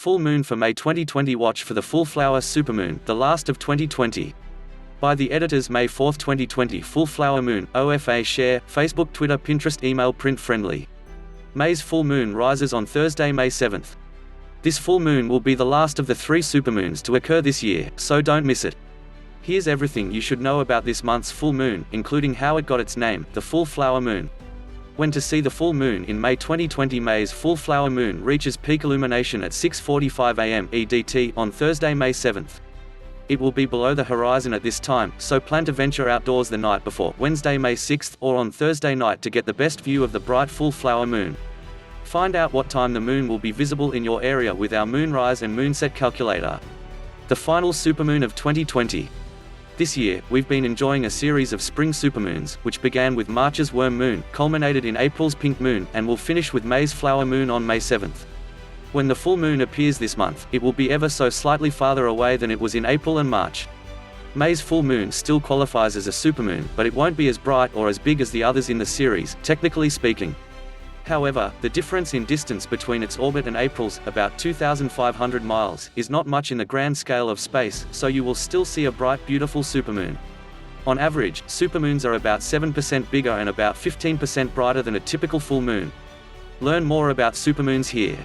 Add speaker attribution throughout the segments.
Speaker 1: Full moon for May 2020. Watch for the full flower supermoon, the last of 2020. By the editors, May 4, 2020. Full flower moon, OFA. Share, Facebook, Twitter, Pinterest. Email, print friendly. May's full moon rises on Thursday, May 7th. This full moon will be the last of the 3 supermoons to occur this year, so don't miss it. Here's everything you should know about this month's full moon, including how it got its name, the full flower moon. When to see the full moon in May 2020. May's full flower moon reaches peak illumination at 6:45 a.m. EDT on Thursday, May 7th. It will be below the horizon at this time, so plan to venture outdoors the night before, Wednesday, May 6th, or on Thursday night to get the best view of the bright full flower moon. Find out what time the moon will be visible in your area with our moonrise and moonset calculator. The final supermoon of 2020. This year, we've been enjoying a series of spring supermoons, which began with March's worm moon, culminated in April's pink moon, and will finish with May's flower moon on May 7th. When the full moon appears this month, it will be ever so slightly farther away than it was in April and March. May's full moon still qualifies as a supermoon, but it won't be as bright or as big as the others in the series, technically speaking. However, the difference in distance between its orbit and April's, about 2,500 miles, is not much in the grand scale of space, so you will still see a bright, beautiful supermoon. On average, supermoons are about 7% bigger and about 15% brighter than a typical full moon. Learn more about supermoons here.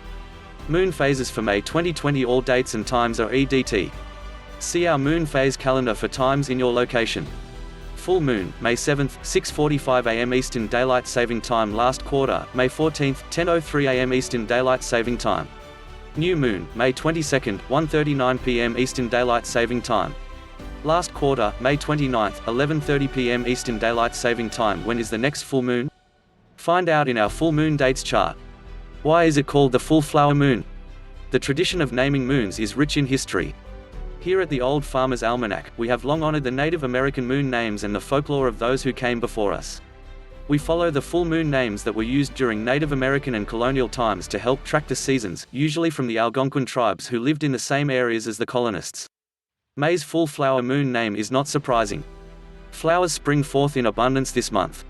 Speaker 1: Moon phases for May 2020. All dates and times are EDT. See our moon phase calendar for times in your location. Full moon, May 7th, 6:45 a.m. Eastern Daylight Saving Time. Last quarter, May 14th, 10:03 a.m. Eastern Daylight Saving Time. New moon, May 22nd, 1:39 p.m. Eastern Daylight Saving Time. Last quarter, May 29th, 11:30 p.m. Eastern Daylight Saving Time. When is the next full moon? Find out in our full moon dates chart. Why is it called the full flower moon? The tradition of naming moons is rich in history. Here at the Old Farmer's Almanac, we have long honored the Native American moon names and the folklore of those who came before us. We follow the full moon names that were used during Native American and colonial times to help track the seasons, usually from the Algonquin tribes who lived in the same areas as the colonists. May's full flower moon name is not surprising. Flowers spring forth in abundance this month.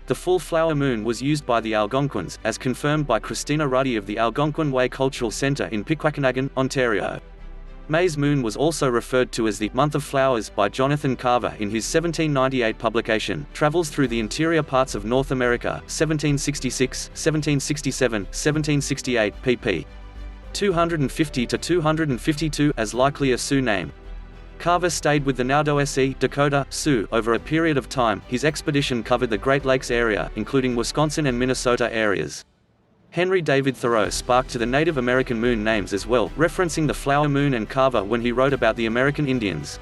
Speaker 1: The full flower moon was used by the Algonquins, as confirmed by Christina Ruddy of the Algonquin Way Cultural Centre in Piquaquinagan, Ontario. May's moon was also referred to as the Month of Flowers by Jonathan Carver in his 1798 publication, Travels Through the Interior Parts of North America, 1766, 1767, 1768, pp. 250–252, as likely a Sioux name. Carver stayed with the Naudowessie, Dakota, Sioux over a period of time. His expedition covered the Great Lakes area, including Wisconsin and Minnesota areas. Henry David Thoreau sparked to the Native American moon names as well, referencing the flower moon and Carver when he wrote about the American Indians.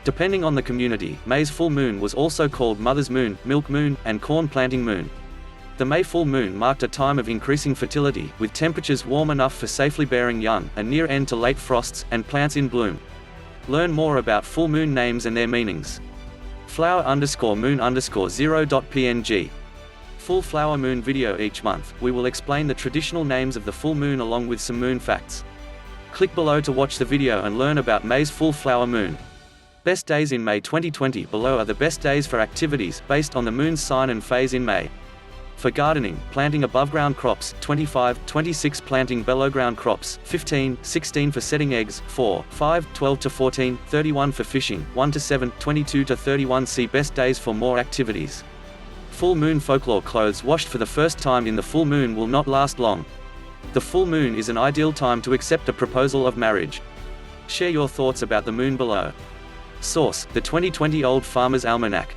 Speaker 1: Depending on the community, May's full moon was also called Mother's Moon, Milk Moon, and Corn Planting Moon. The May full moon marked a time of increasing fertility, with temperatures warm enough for safely bearing young, a near end to late frosts, and plants in bloom. Learn more about full moon names and their meanings. flower_moon_0.png. Full flower moon video. Each month, we will explain the traditional names of the full moon along with some moon facts. Click below to watch the video and learn about May's full flower moon. Best days in May 2020. Below are the best days for activities, based on the moon's sign and phase in May. For gardening, planting above-ground crops, 25, 26 planting below-ground crops, 15, 16 for setting eggs, 4, 5, 12 to 14, 31 for fishing, 1 to 7, 22 to 31. See best days for more activities. Full moon folklore. Clothes washed for the first time in the full moon will not last long. The full moon is an ideal time to accept a proposal of marriage. Share your thoughts about the moon below. Source: the 2020 Old Farmer's Almanac.